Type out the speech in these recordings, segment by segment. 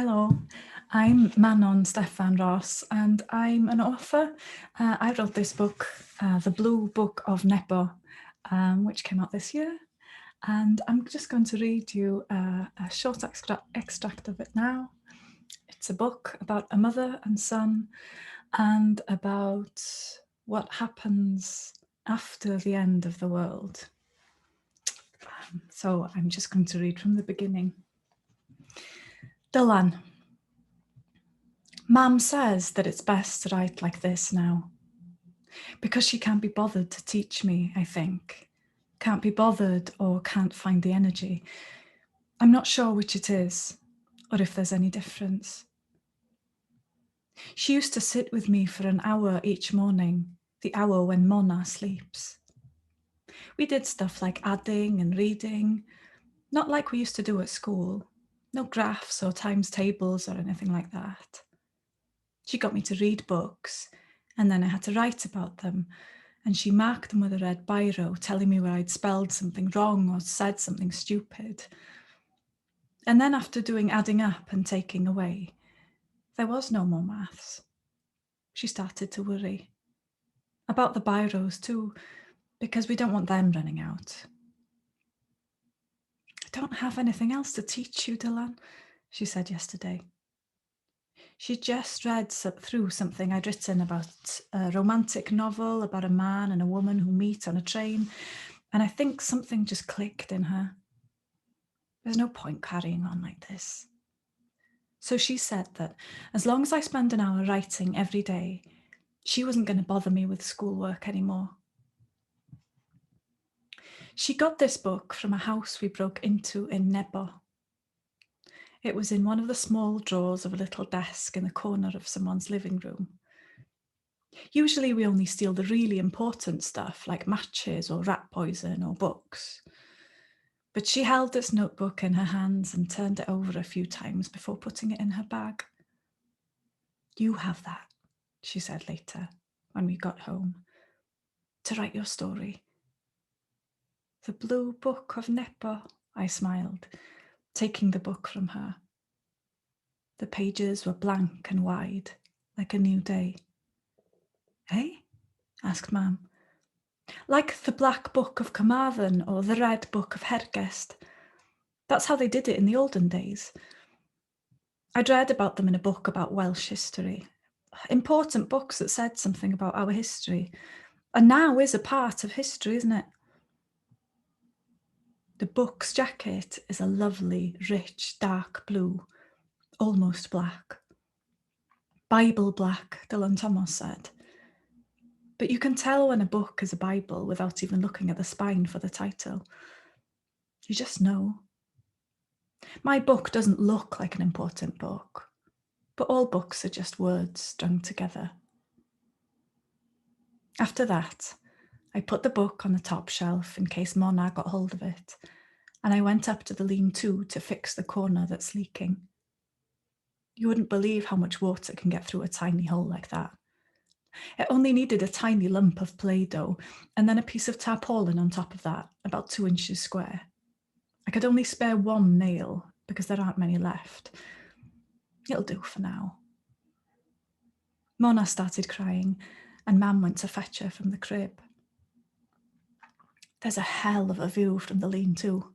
Hello, I'm Manon Steffan Ros and I'm an author. I wrote this book, The Blue Book of Nebo, which came out this year. And I'm just going to read you a short extract of it now. It's a book about a mother and son and about what happens after the end of the world. So I'm just going to read from the beginning. Dylan. Mum says that it's best to write like this now. Because she can't be bothered to teach me, I think. Can't be bothered or can't find the energy. I'm not sure which it is, or if there's any difference. She used to sit with me for an hour each morning, the hour when Mona sleeps. We did stuff like adding and reading, not like we used to do at school. No graphs or times tables or anything like that. She got me to read books, and then I had to write about them, and she marked them with a red biro, telling me where I'd spelled something wrong or said something stupid. And then after doing adding up and taking away, there was no more maths. She started to worry. About the biros too, because we don't want them running out. I don't have anything else to teach you, Dylan, she said yesterday. She just read through something I'd written about a romantic novel about a man and a woman who meet on a train, and I think something just clicked in her. There's no point carrying on like this. So she said that as long as I spend an hour writing every day, she wasn't going to bother me with schoolwork anymore. She got this book from a house we broke into in Nebo. It was in one of the small drawers of a little desk in the corner of someone's living room. Usually we only steal the really important stuff like matches or rat poison or books. But she held this notebook in her hands and turned it over a few times before putting it in her bag. You have that, she said later, when we got home, to write your story. The Blue Book of Nebo, I smiled, taking the book from her. The pages were blank and wide, like a new day. Eh? Asked Mam. Like the Black Book of Carmarthen or the Red Book of Hergest. That's how they did it in the olden days. I'd read about them in a book about Welsh history. Important books that said something about our history. And now is a part of history, isn't it? The book's jacket is a lovely, rich, dark blue, almost black. Bible black, Dylan Thomas said. But you can tell when a book is a Bible without even looking at the spine for the title. You just know. My book doesn't look like an important book, but all books are just words strung together. After that, I put the book on the top shelf in case Mona got hold of it, and I went up to the lean-to to fix the corner that's leaking. You wouldn't believe how much water can get through a tiny hole like that. It only needed a tiny lump of Play-Doh and then a piece of tarpaulin on top of that, about 2 inches square. I could only spare one nail because there aren't many left. It'll do for now. Mona started crying and Mam went to fetch her from the crib. There's a hell of a view from the lean-to.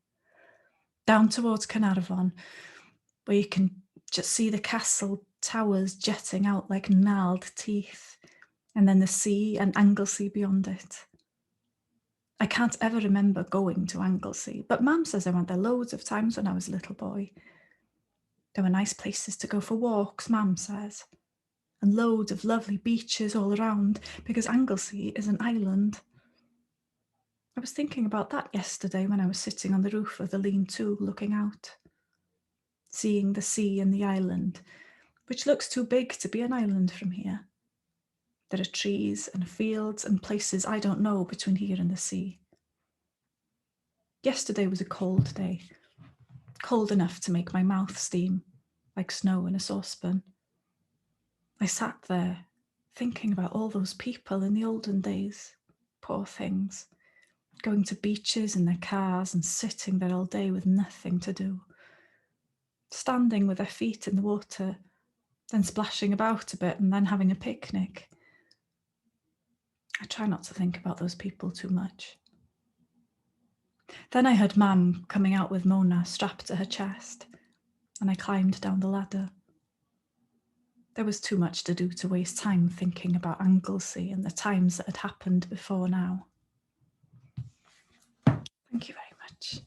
Down towards Carnarvon, where you can just see the castle towers jetting out like gnarled teeth, and then the sea and Anglesey beyond it. I can't ever remember going to Anglesey, but Mam says I went there loads of times when I was a little boy. There were nice places to go for walks, Mam says, and loads of lovely beaches all around, because Anglesey is an island. I was thinking about that yesterday when I was sitting on the roof of the lean-to looking out, seeing the sea and the island, which looks too big to be an island from here. There are trees and fields and places I don't know between here and the sea. Yesterday was a cold day, cold enough to make my mouth steam, like snow in a saucepan. I sat there, thinking about all those people in the olden days, poor things, going to beaches in their cars and sitting there all day with nothing to do. standing with their feet in the water, then splashing about a bit and then having a picnic. I try not to think about those people too much. Then I heard Mam coming out with Mona strapped to her chest, and I climbed down the ladder. There was too much to do to waste time thinking about Anglesey and the times that had happened before now. Thank you very much.